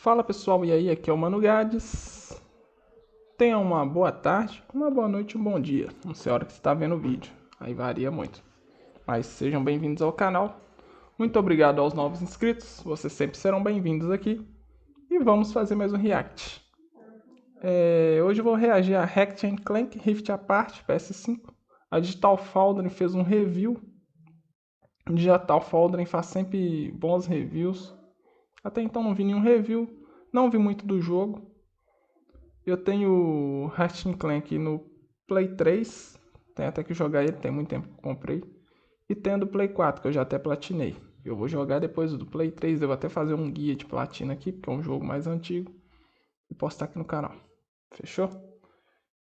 Fala pessoal, e aí? Aqui é o Mano Gades. Tenha uma boa tarde, uma boa noite, um bom dia. Não sei a hora que você está vendo o vídeo, aí varia muito. Mas sejam bem-vindos ao canal. Muito obrigado aos novos inscritos, vocês sempre serão bem-vindos aqui. E vamos fazer mais um react. Hoje eu vou reagir a Ratchet and Clank Rift Apart PS5. A Digital Foundry fez um review. Digital Foundry faz sempre bons reviews. Até então não vi nenhum review, não vi muito do jogo. Eu tenho Ratchet and Clank no Play 3, tenho até que jogar ele, tem muito tempo que eu comprei. E tenho do Play 4, que eu já até platinei. Eu vou jogar depois do Play 3, eu vou até fazer um guia de platina aqui, porque é um jogo mais antigo. E postar aqui no canal. Fechou?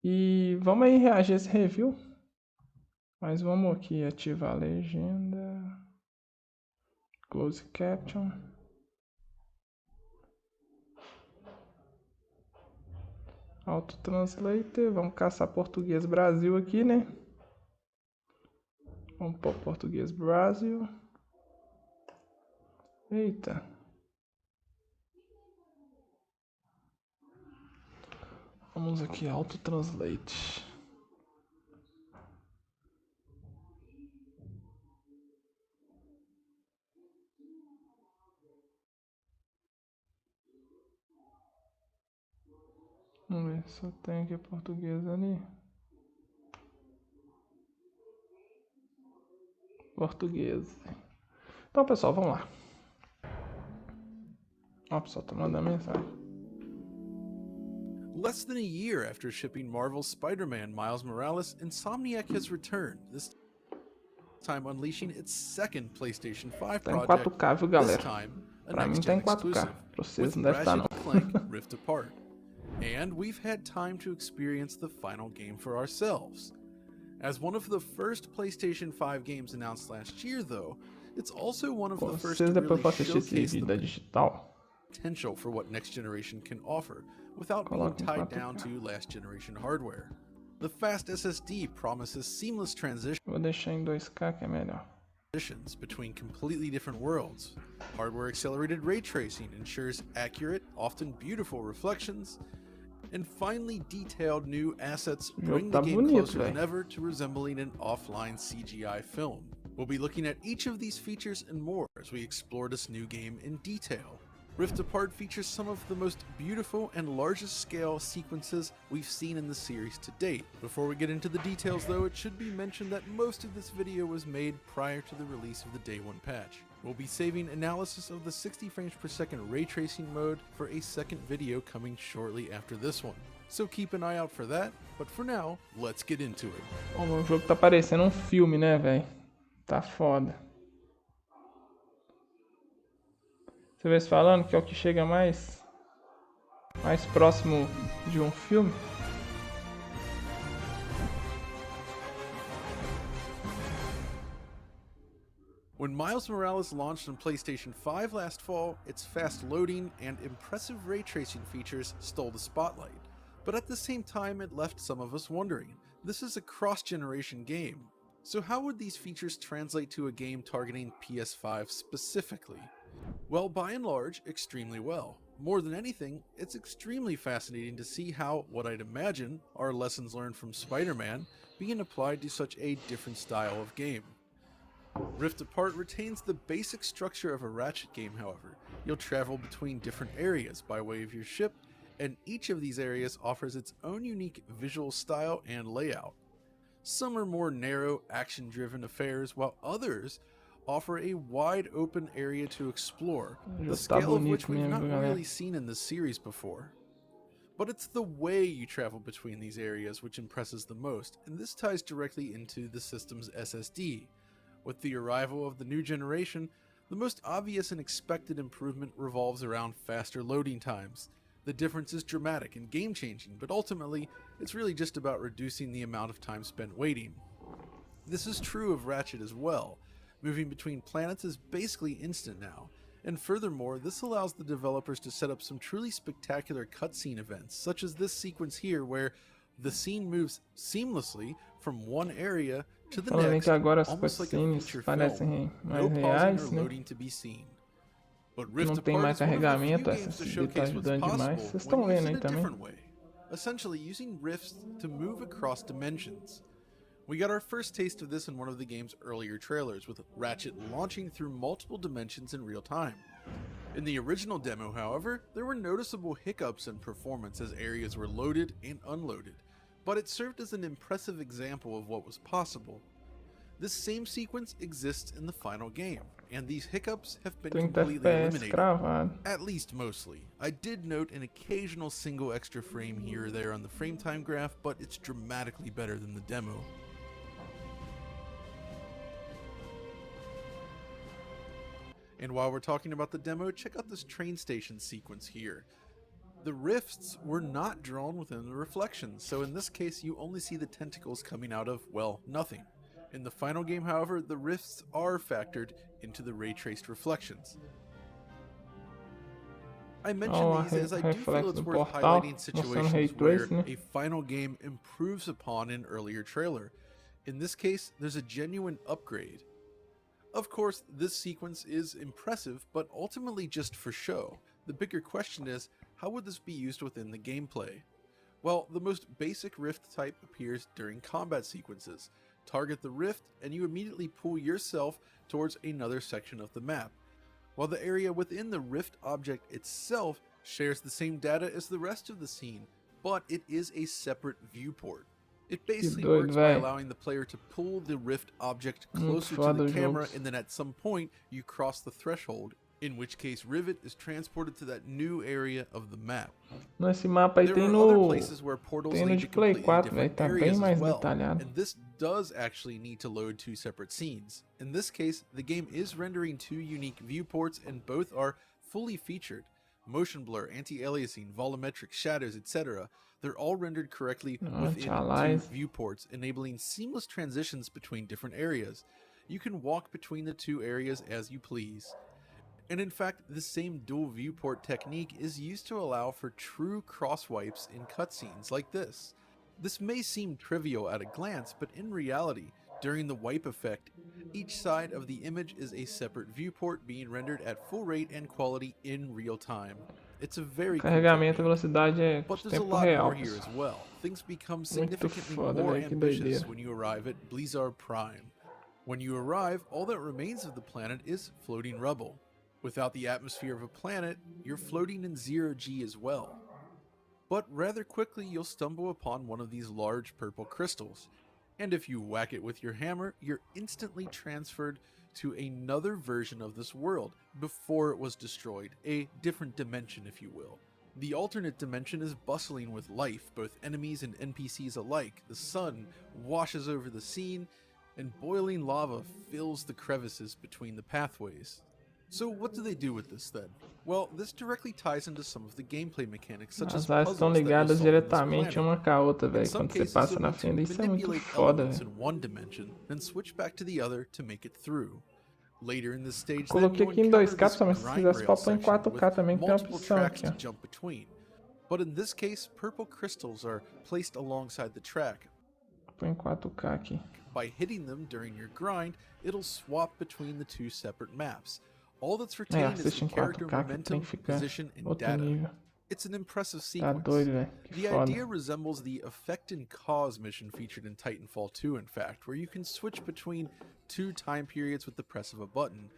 E vamos aí reagir a esse review. Mas vamos aqui ativar a legenda. Close Caption. Auto Translator, vamos caçar português Brasil aqui, né? Vamos pôr português Brasil. Eita. Vamos aqui, Auto Translate. Vamos ver se eu tenho aqui português ali. Português. Então, pessoal, vamos lá. Ó, pessoal, tá mandando mensagem. Less than a year after shipping Marvel's Spider-Man Miles Morales, Insomniac has returned, this time unleashing its second PlayStation 5 Tá em project, 4K, viu, this galera? time a Pra mim tá next-gen em 4K. exclusive, Pra vocês with não deve estar, Ratchet não. and Clank Rift Apart. And we've had time to experience the final game for ourselves. As one of the first PlayStation 5 games announced last year, though, it's also one of the first Vocês to depois really vão assistir esse showcase vídeo the da Digital. potential for what next generation can offer, without being Coloca em tied 4K. down to last generation hardware. The fast SSD promises seamless Vou deixar em 2K que é melhor. transitions between completely different worlds. Hardware accelerated ray tracing ensures accurate, often beautiful reflections, and finely detailed new assets bring the game closer than ever to resembling an offline CGI film. We'll be looking at each of these features and more as we explore this new game in detail. Rift Apart features some of the most beautiful and largest scale sequences we've seen in the series to date. Before we get into the details though, it should be mentioned that most of this video was made prior to the release of the Day 1 patch. We'll be saving analysis of the 60 frames per second ray tracing mode for a second video coming shortly after this one. So keep an eye out for that, but for now, let's get into it. Bom, o jogo tá parecendo um filme, né, velho? Tá foda. Você vê se falando que é o que chega mais próximo de um filme. When Miles Morales launched on PlayStation 5 last fall, its fast loading and impressive ray tracing features stole the spotlight. But at the same time, it left some of us wondering. This is a cross-generation game, so how would these features translate to a game targeting PS5 specifically? Well, by and large, extremely well. More than anything, it's extremely fascinating to see how, what I'd imagine, are lessons learned from Spider-Man being applied to such a different style of game. Rift Apart retains the basic structure of a Ratchet game, however. You'll travel between different areas by way of your ship, and each of these areas offers its own unique visual style and layout. Some are more narrow, action-driven affairs, while others offer a wide open area to explore, the scale of which we've not really seen in this series before. But it's the way you travel between these areas which impresses the most, and this ties directly into the system's SSD. With the arrival of the new generation, the most obvious and expected improvement revolves around faster loading times. The difference is dramatic and game-changing, but ultimately, it's really just about reducing the amount of time spent waiting. This is true of Ratchet as well. Moving between planets is basically instant now, and furthermore, this allows the developers to set up some truly spectacular cutscene events, such as this sequence here where the scene moves seamlessly from one area to the next, que agora as almost like a cutscenes feature parecem film. mais No pausing reais, or né? loading to be seen. But Rift Não tem Apart mais is one of the few carregamento, a games to acessibilidade tá showcase what's ajudando demais. possible Vocês estão when vendo used aí in a também. different way, essentially using rifts to move across dimensions. We got our first taste of this in one of the game's earlier trailers, with Ratchet launching through multiple dimensions in real time. In the original demo, however, there were noticeable hiccups in performance as areas were loaded and unloaded, but it served as an impressive example of what was possible. This same sequence exists in the final game, and these hiccups have been 30 completely FPS eliminated. cravado. At least mostly. I did note an occasional single extra frame here or there on the frame time graph, but it's dramatically better than the demo. And while we're talking about the demo, check out this train station sequence here. The rifts were not drawn within the reflections, so in this case you only see the tentacles coming out of, well, nothing. In the final game, however, the rifts are factored into the ray-traced reflections. I mention these as I do feel it's worth highlighting situations where a final game improves upon an earlier trailer. In this case, there's a genuine upgrade. Of course, this sequence is impressive, but ultimately just for show. The bigger question is, how would this be used within the gameplay? Well, the most basic rift type appears during combat sequences. Target the rift, and you immediately pull yourself towards another section of the map. While the area within the rift object itself shares the same data as the rest of the scene, but it is a separate viewport. It basically works by allowing the player to pull the rift object closer to the camera, and then at some point you cross the threshold, in which case Rivet is transported to that new area of the map. Nesse mapa aí tem no de Play 4, velho, tá bem mais detalhado. And this does actually need to load two separate scenes. In this case, the game is rendering two unique viewports, and both are fully featured. Motion blur, anti-aliasing, volumetric, shadows, etc. They're all rendered correctly within two viewports, enabling seamless transitions between different areas. You can walk between the two areas as you please. And in fact, the same dual viewport technique is used to allow for true cross-wipes in cutscenes like this. This may seem trivial at a glance, but in reality, during the wipe effect, each side of the image is a separate viewport being rendered at full rate and quality in real time. It's a very cool technique, but there's a lot more here as well. Things become significantly more ambitious when you arrive at Blizzard Prime. When you arrive, all that remains of the planet is floating rubble. Without the atmosphere of a planet, you're floating in zero-G as well. But rather quickly you'll stumble upon one of these large purple crystals, and if you whack it with your hammer, you're instantly transferred to another version of this world before it was destroyed, a different dimension if you will. The alternate dimension is bustling with life, both enemies and NPCs alike. The sun washes over the scene, and boiling lava fills the crevices between the pathways. So what do they do with this then? Well, this directly ties into some of the gameplay mechanics, such as puzzles estão ligadas diretamente uma com a outra, velho. Quando você passa na frente, isso é muito foda, velho. In one dimension, then switch back to the other to make it through. Later in this stage, coloquei aqui em 2K, mas se quisesse pôr em 4K também tem a opção aqui, ó. But in this case, purple crystals are placed alongside the track. Põe em 4K aqui. By hitting them during your grind, it'll swap between the two separate maps. All that's retained is the character momentum, position, and data. It's an impressive sequence. The idea resembles the Effect and Cause mission featured in Titanfall 2, in fact, where you can switch between two time periods with the press of a button.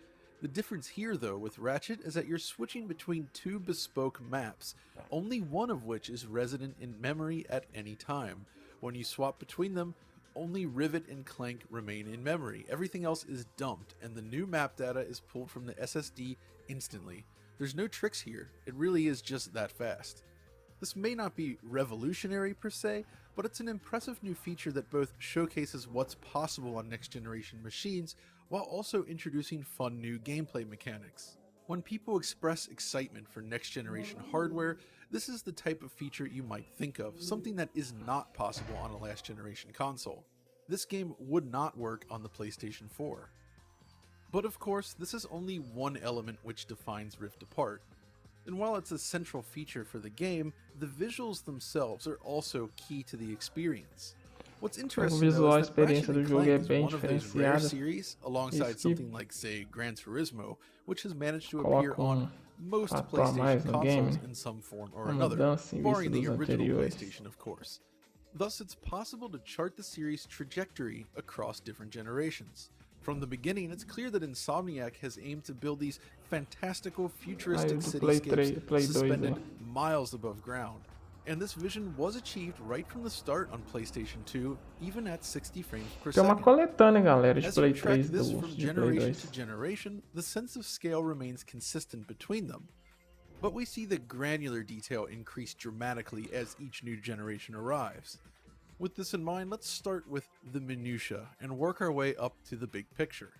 The difference here, though, with Ratchet is that you're switching between two bespoke maps, only one of which is resident in memory at any time. When you swap between them, only Ratchet and Clank remain in memory. Everything else is dumped, and the new map data is pulled from the SSD instantly. There's no tricks here, it really is just that fast. This may not be revolutionary per se, but it's an impressive new feature that both showcases what's possible on next-generation machines, while also introducing fun new gameplay mechanics. When people express excitement for next-generation hardware, this is the type of feature you might think of, something that is not possible on a last-generation console. This game would not work on the PlayStation 4. But of course, this is only one element which defines Rift Apart. And while it's a central feature for the game, the visuals themselves are also key to the experience. What's O interesting though visual, a is that Ratchet experiência do and jogo Clank é is bem one of those rare diferenciada. series, alongside Isso que something like, say, Gran Turismo, which has managed to appear coloca on most fator a PlayStation mais no game, consoles né? in some form or Uma another, mudança em vista barring the dos original anteriores. PlayStation, of course. Thus, it's possible to chart the series' trajectory across different generations. From the beginning, it's clear that Insomniac has aimed to build these fantastical, Aí futuristic do Play 3, cityscapes Play 2 suspended aí. miles above ground. And this vision was achieved right from the start on PlayStation 2, even at 60 frames per Tem uma second. coletânea, galera, de As you Play track 3 this do from de Play generation 2. to generation, the sense of scale remains consistent between them. But we see the granular detail increase dramatically as each new generation arrives. With this in mind, let's start with the minutiae and work our way up to the big picture.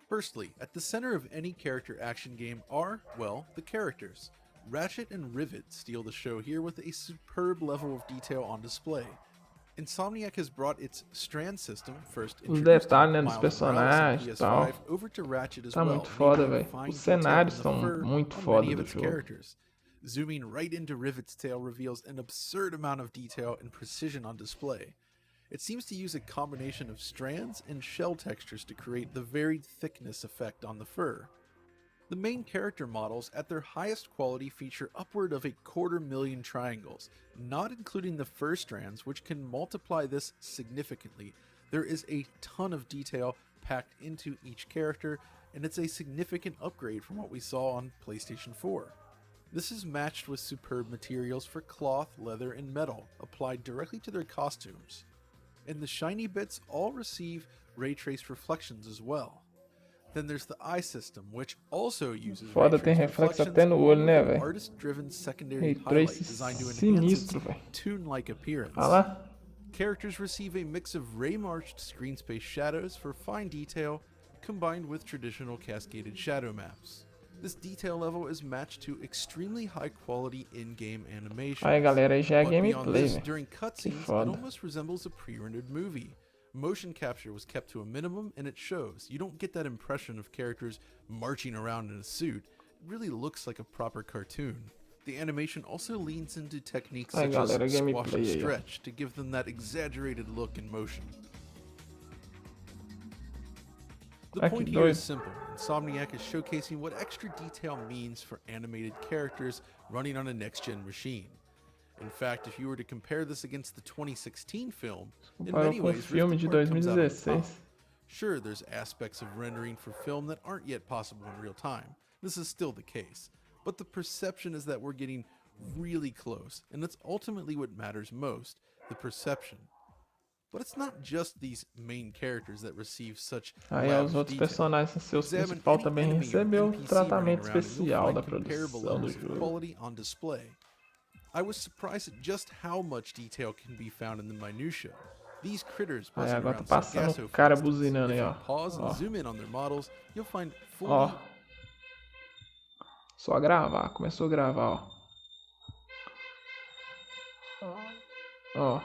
Firstly, at the center of any character action game are, well, the characters. Ratchet and Rivet steal the show here with a superb level of detail on display. Insomniac has brought its strand system, first Os introduced detalhes, in né, dos Miles Morales on personagens e tal. PS5, over to Ratchet as Tá well, muito foda, enabling velho. fine Os detail cenários in the são fur muito on foda many of do its jogo. characters. Zooming right into Rivet's tail reveals an absurd amount of detail and precision on display. It seems to use a combination of strands and shell textures to create the varied thickness effect on the fur. The main character models at their highest quality feature upward of 250,000 triangles, not including the fur strands, which can multiply this significantly. There is a ton of detail packed into each character, and it's a significant upgrade from what we saw on PlayStation 4. This is matched with superb materials for cloth, leather, and metal, applied directly to their costumes. And the shiny bits all receive ray trace reflections as well. Then there's the eye system, which also uses ray Foda, tem trace reflexo reflections até no olho, along né, with an velho? artist-driven secondary Ray highlight trace designed to enhance its sinistro, velho. toon-like appearance. Olha lá. Characters receive a mix of ray-marched screen space shadows for fine detail, combined with traditional cascaded shadow maps. This detail level is matched to extremely high-quality in-game animation. Aí, galera, aí já é But beyond gameplay, this, velho. during Que cutscenes, it foda. almost resembles a pre-rendered movie. Motion capture was kept to a minimum, and it shows. You don't get that impression of characters marching around in a suit. It really looks like a proper cartoon. The animation also leans into techniques Aí, such galera, as squash gameplay and aí, ó. stretch to give them that exaggerated look and motion. The Ah, que point here is doido. simple. Insomniac is showcasing what extra detail means for animated characters running on a next-gen machine. In fact, if you were to compare this against the 2016 film, in Comparou many com o ways, filme Rift de Apart comes out on top. 2016. Sure, there's aspects of rendering for film that aren't yet possible in real time. This is still the case. But the perception is that we're getting really close, and that's ultimately what matters most, the perception. But it's not just these main characters that receive such Aí lavish os outros detail. personagens, seus Examine principal any também enemy or recebeu NPC tratamento running around and you'll especial find da comparable produção do levels of jogo. quality on display. I was surprised at just how much detail can be found in the minutia. These critters Aí buzzing agora tá around passando Sargasso, o for cara instance. buzinando If aí, you ó. pause and Ó, zoom in on their models, you'll find ó. fully Só gravar, começou a gravar, ó. Ó.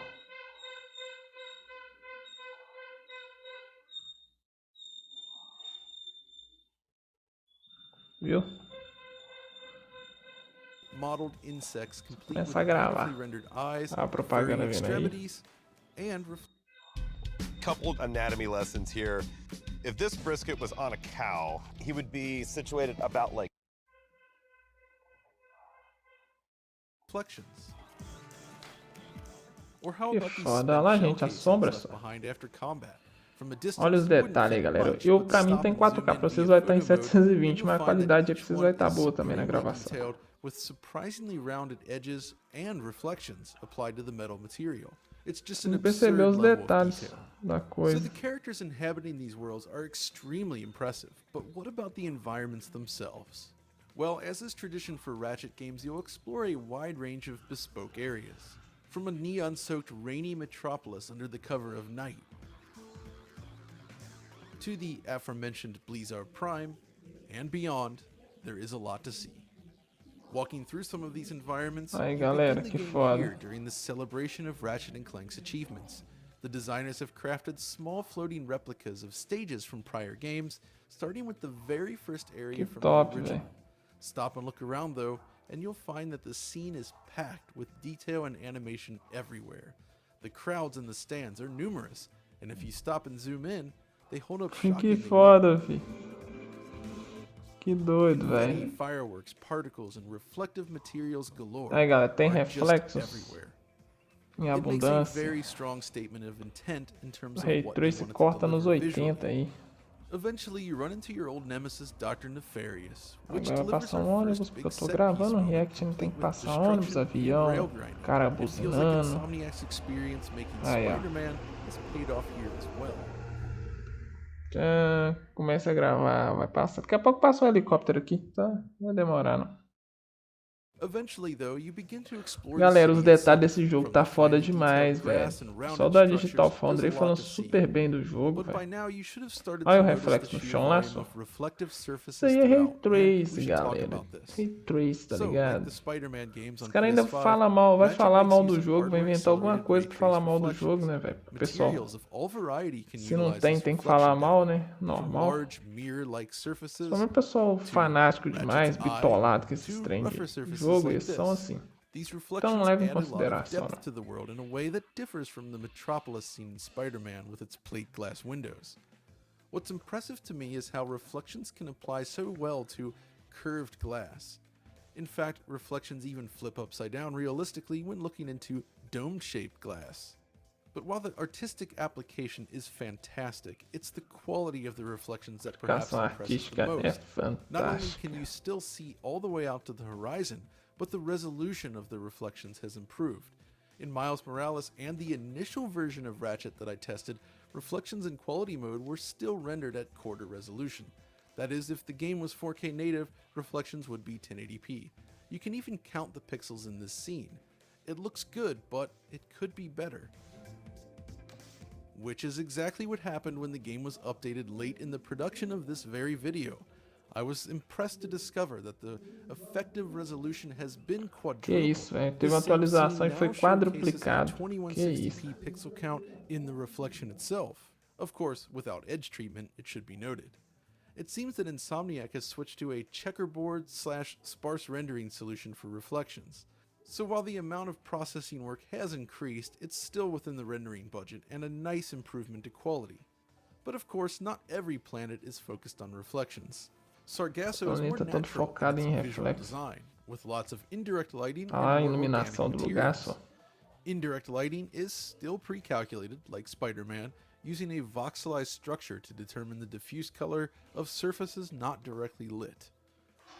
Viu? modeled insects complete with Começa a gravar. beautifully rendered eyes, A furry propaganda vindo aí. extremities, and Couple anatomy lessons here. If this brisket was on a cow, he would be situated about like reflections. Or how Que about these foda. spent Olha lá, shell gente, a casings sombra left só. behind after combat? From a distance, Olha os you wouldn't detalhes aí, think galera. much, Eu, but pra mim, stop tem and 4K. zoom Pra in vocês via vai estar em photo mode, and 720, you'll mas a find that qualidade each precisa one vai estar is boa também na supremely gravação. detailed, with surprisingly rounded edges and reflections applied to the metal material. It's just an Não percebeu absurd os level of detalhes detail. da So coisa. the characters inhabiting these worlds are extremely impressive, but what about the environments themselves? Well, as is tradition for Ratchet games, you'll explore a wide range of bespoke areas. From a neon-soaked rainy metropolis under the cover of night, to the aforementioned Blizzard Prime, and beyond, there is a lot to see. Walking through some of these environments, Aí, you galera, begin the que game foda. here during the celebration of Ratchet and Clank's achievements. The designers have crafted small floating replicas of stages from prior games, starting with the very first area Que from top, the original. velho. Stop and look around though, and you'll find that the scene is packed with detail and animation everywhere. The crowds in the stands are numerous, and if you stop and zoom in, they hold up Que shockingly foda, fi. Que doido, Confetti, velho. fireworks, particles, and reflective materials galore Aí, galera, tem are just reflexos everywhere. em It makes a abundância. very strong statement of intent in O terms of Ray what they Trace wanted to corta nos deliver visually. 80 aí. Eventually, you run into your old nemesis, Dr. Nefarious, which Agora vai delivers passar our um ônibus, first porque eu big tô set-piece gravando um moment, react, não tem complete que with passar ônibus, destruction and rail avião, grinding. cara It feels like buzinando. Insomniac's experience making Aí, ó. Spider-Man has paid off here as well. Começa a gravar, vai passar. Daqui a pouco passa um helicóptero aqui, tá? Não vai demorar, não. Eventually, though, you begin to explore the Galera, os city detalhes itself, desse jogo from tá the foda finely demais, detailed velho. grass and rounded Só da Digital structures, Foundry there's a falando lot to see. super bem do jogo, But by velho. now you should have started Olha to o notice the reflexo no sheer chão lá, volume só. of reflective Isso surfaces aí é Ray throughout, and we Trace, should talk galera. about this. Ray Trace, tá So, like ligado? the Spider-Man games Os on caras ainda PS5, falam mal, vai Ratchet falar makes mal use do of jogo, vai inventar alguma hardware-accelerated coisa ray pra falar trace mal do reflections. jogo, né, velho? O pessoal, Materials of all variety can se não utilize tem, this tem que falar reflection mal, data, né? from Normal. large mirror-like surfaces Principalmente o pessoal to fanático demais, Ratchet's eye bitolado com esses to trem rougher de surfaces jogo, like eles são this. assim. These Então reflections leva em add a lot of consideração, depth né? to the world in a way that differs from the Metropolis scene in Spider-Man with its plate glass windows. What's impressive to me is how reflections can apply so well to curved glass. In fact, reflections even flip upside down realistically when looking into dome-shaped glass. But while the artistic application is fantastic, it's the quality of the reflections that perhaps Aplicação impresses the artística é most. Not only fantástica. can you still see all the way out to the horizon, but the resolution of the reflections has improved. In Miles Morales and the initial version of Ratchet that I tested, reflections in quality mode were still rendered at quarter resolution. That is, if the game was 4K native, reflections would be 1080p. You can even count the pixels in this scene. It looks good, but it could be better. Which is exactly what happened when the game was updated late in the production of this very video. I was impressed to discover that the effective resolution has been Que quadrupled. isso, velho. Teve This uma same atualização scene e foi now showcases a quadruplicado. Que isso. 2160p pixel count in the reflection itself. Of course, without edge treatment, it should be noted. It seems that Insomniac has switched to a checkerboard/sparse rendering solution for reflections. So while the amount of processing work has increased, it's still within the rendering budget and a nice improvement to quality. But of course, not every planet is focused on reflections. Sargasso is more planeta todo natural focado in em its visual reflexo. design, with lots of indirect lighting Olha lá a and more iluminação organic do lugar materials. só. Indirect lighting is still pre-calculated, like Spider-Man, using a voxelized structure to determine the diffuse color of surfaces not directly lit.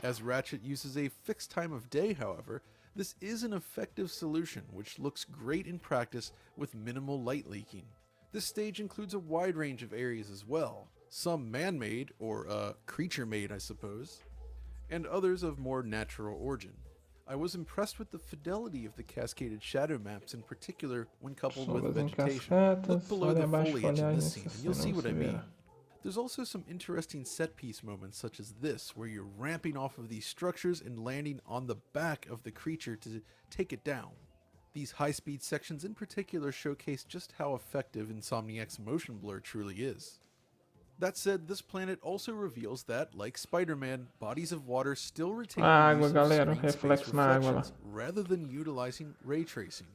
As Ratchet uses a fixed time of day, however, this is an effective solution which looks great in practice with minimal light leaking. This stage includes a wide range of areas as well, some man-made, or creature-made I suppose, and others of more natural origin. I was impressed with the fidelity of the cascaded shadow maps in particular when coupled with Sombras em vegetation. Look casquetas, below olha the abaixo foliage in folhagem this scene and you'll see what I mean. severa. There's also some interesting set-piece moments such as this, where you're ramping off of these structures and landing on the back of the creature to take it down. These high-speed sections in particular showcase just how effective Insomniac's motion blur truly is. That said, this planet also reveals that, like Spider-Man, bodies of water still retain the Água, use of galera, screen space reflexo na água lá. reflections rather than utilizing ray tracing.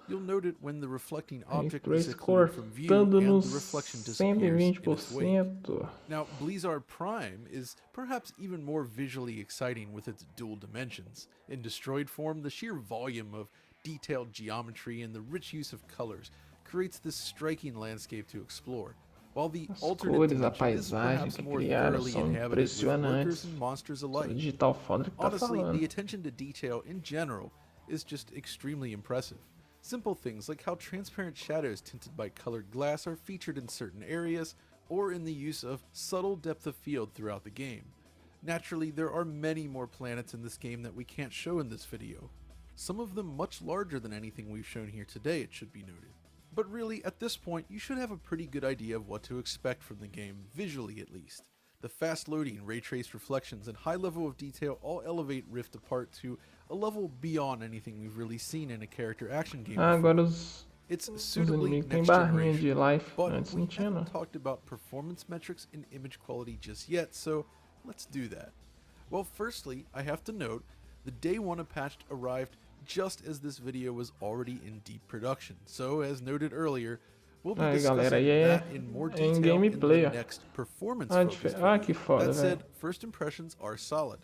You'll note it when the reflecting Ray object is Trace occluded from view cortando and nos the reflection disappears in its wake. 120%. Now, Blizzard Prime is perhaps even more visually exciting with its dual dimensions. In destroyed form, the sheer volume of detailed geometry and the rich use of colors creates this striking landscape to explore, while the As alternate cores, a dimension is paisagem perhaps que more criaram thoroughly são inhabited with workers impressionantes. and monsters O alike. Digital Foundry que tá Honestly, falando. the attention to detail in general is just extremely impressive. Simple things like how transparent shadows tinted by colored glass are featured in certain areas, or in the use of subtle depth of field throughout the game. Naturally, there are many more planets in this game that we can't show in this video. Some of them much larger than anything we've shown here today, it should be noted. But really, at this point, you should have a pretty good idea of what to expect from the game, visually at least. The fast-loading, ray-traced reflections and high level of detail all elevate Rift apart to a level beyond anything we've really seen in a character action game before. Agora os It's suitably inimigos têm next barrinha de generation, life. but Antes we não tinha, não. haven't talked about performance metrics and image quality just yet, so let's do that. Well, firstly, I have to note, the day one patch arrived just as this video was already in deep production. So, as noted earlier, we'll be Aí, galera, discussing aí that in more em detail gameplay, in ó. the next performance-focused video. Que foda, That velho. said, first impressions are solid.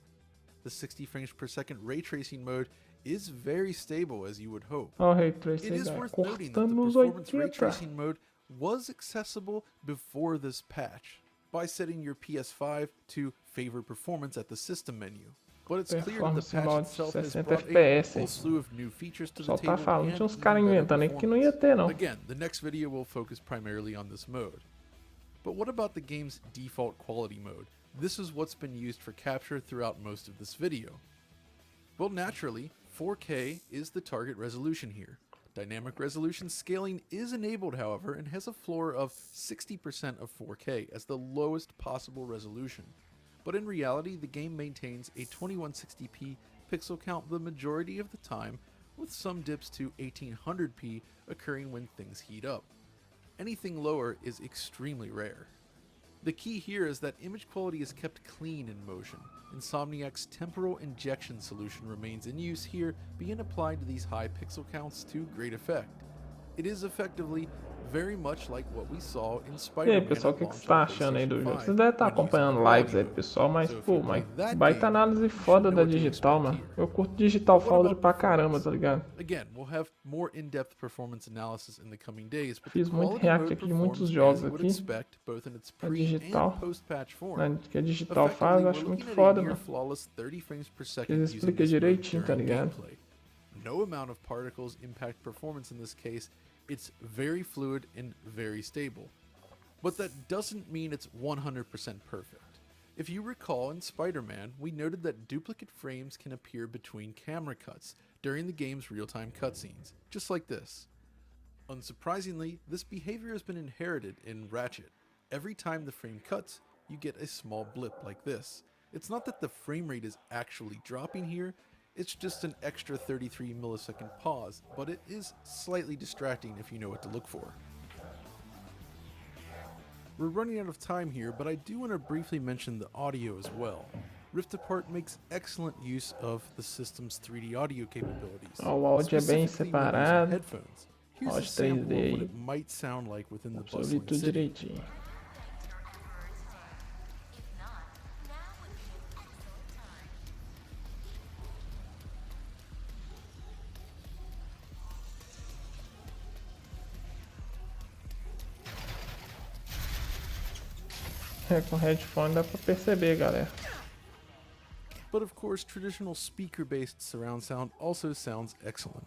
The 60 frames per second ray tracing mode is very stable, as you would hope. Ó, o Ray It Tracing, is galera. worth noting that the Cortando nos performance ray 80. tracing mode was accessible before this patch by setting your PS5 to favor performance at the system menu. But it's clear that the Performance patch mod itself has 60 brought a FPS, whole hein? slew of new features to the Só tá table falando, and tinha uns even caras better inventando aí que não ia performance. ter, não. Again, the next video will focus primarily on this mode. But what about the game's default quality mode? This is what's been used for capture throughout most of this video. Well, naturally, 4K is the target resolution here. Dynamic resolution scaling is enabled, however, and has a floor of 60% of 4K as the lowest possible resolution. But in reality, the game maintains a 2160p pixel count the majority of the time, with some dips to 1800p occurring when things heat up. Anything lower is extremely rare. The key here is that image quality is kept clean in motion. Insomniac's temporal injection solution remains in use here, being applied to these high pixel counts to great effect. It is effectively very much like what we saw in E aí, Spider-Man pessoal, o at que launch você tá on achando aí do jogo? PlayStation Vocês devem estar 5 when using acompanhando quality lives aí do mode. pessoal, mas, So if pô, you mas play that baita game, análise you should foda know da what to Digital, expect mano. here. Eu curto Digital What Foundry about pra caramba, performance? tá ligado? Again, we'll have more in-depth performance analysis in the coming days, but Fiz the muito quality react mode aqui de muitos performs jogos as you would aqui. expect, both in its A pre Digital, and post-patch form. né, que a Digital faz, Effectively, eu we're acho muito looking at a foda, near mano. flawless 30 frames per Eles second using explicam this mode direitinho, tá during ligado? gameplay. No amount of particles impact performance in this case. It's very fluid and very stable. But that doesn't mean it's 100% perfect. If you recall in Spider-Man, we noted that duplicate frames can appear between camera cuts during the game's real-time cutscenes, just like this. Unsurprisingly, this behavior has been inherited in Ratchet. Every time the frame cuts, you get a small blip like this. It's not that the frame rate is actually dropping here, it's just an extra 33 millisecond pause, but it is slightly distracting if you know what to look for. We're running out of time here, but I do want to briefly mention the audio as well. Rift Apart makes excellent use of the system's 3D audio capabilities. Ó, o áudio é bem specifically when using separado. headphones. Here's a Áudio sample of 3D what aí. it might sound like within the Deixa eu ouvir bustling tudo city. direitinho. É, com headphone dá pra perceber, galera. But of course, traditional speaker-based surround sound also sounds excellent.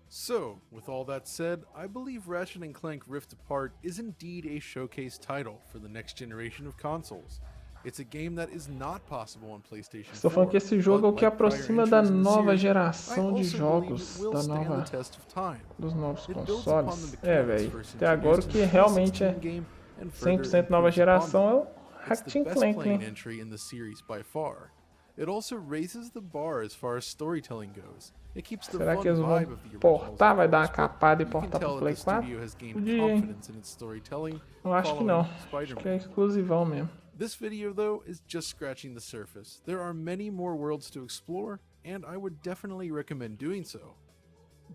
So, with all that said, I believe Ratchet and Clank Rift Apart is indeed a showcase title for the next generation of consoles. It's a game that is not possible on PlayStation 4. Estou falando que esse jogo é o but que like prior aproxima da entries in the nova series, I geração de also believe jogos, it will da stand nova, the test of time. dos novos It builds upon the consoles. mechanics Velho, first até agora o introduced que in the realmente é 2016 game and further 100% nova improves upon geração é o It's Ratchet the and best Clank, playing né? entry in the series by far. It also raises the bar as far as storytelling goes. It keeps the Será fun que eles vibe vão of the originals, portar? Vai of dar uma course, capada e but you can portar tell pro that Play the 4? studio has gained Podia, hein? confidence in its storytelling Eu acho que following não. Acho que é Spider-Man. exclusivão mesmo. This video, though, is just scratching the surface. There are many more worlds to explore, and I would definitely recommend doing so.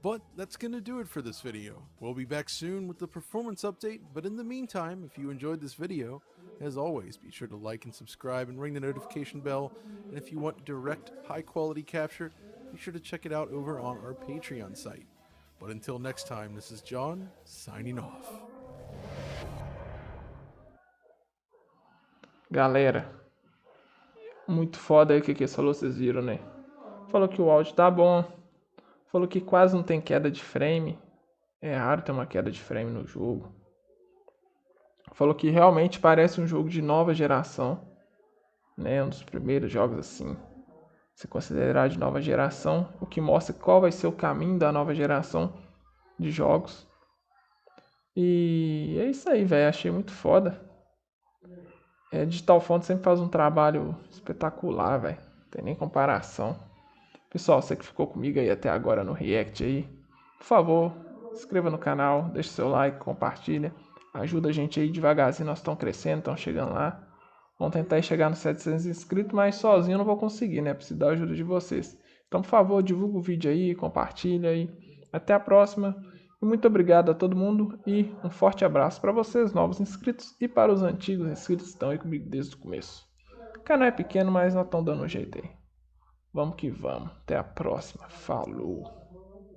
But that's gonna do it for this video. We'll be back soon with the performance update, but in the meantime, if you enjoyed this video, as always, be sure to like and subscribe and ring the notification bell. And if you want direct, high-quality capture, be sure to check it out over on our Patreon site. But until next time, this is John, signing off. Galera, muito foda aí o que ele falou, vocês viram, né? Falou que o áudio tá bom. Falou que quase não tem queda de frame. É raro ter uma queda de frame no jogo. Falou que realmente parece um jogo de nova geração, né? Um dos primeiros jogos assim, se considerar de nova geração, o que mostra qual vai ser o caminho da nova geração de jogos. E é isso aí, velho. Achei muito foda. Digital Foundry sempre faz um trabalho espetacular, velho. Não tem nem comparação. Pessoal, você que ficou comigo aí até agora no React aí, por favor, se inscreva no canal, deixe seu like, compartilha. Ajuda a gente aí devagarzinho, nós estamos crescendo, estamos chegando lá. Vamos tentar chegar nos 700 inscritos, mas sozinho eu não vou conseguir, né? Preciso da ajuda de vocês. Então, por favor, divulga o vídeo aí, compartilha aí. Até a próxima. E muito obrigado a todo mundo e um forte abraço para vocês, novos inscritos, e para os antigos inscritos que estão aí comigo desde o começo. O canal é pequeno, mas nós estamos dando um jeito aí. Vamos que vamos. Até a próxima. Falou!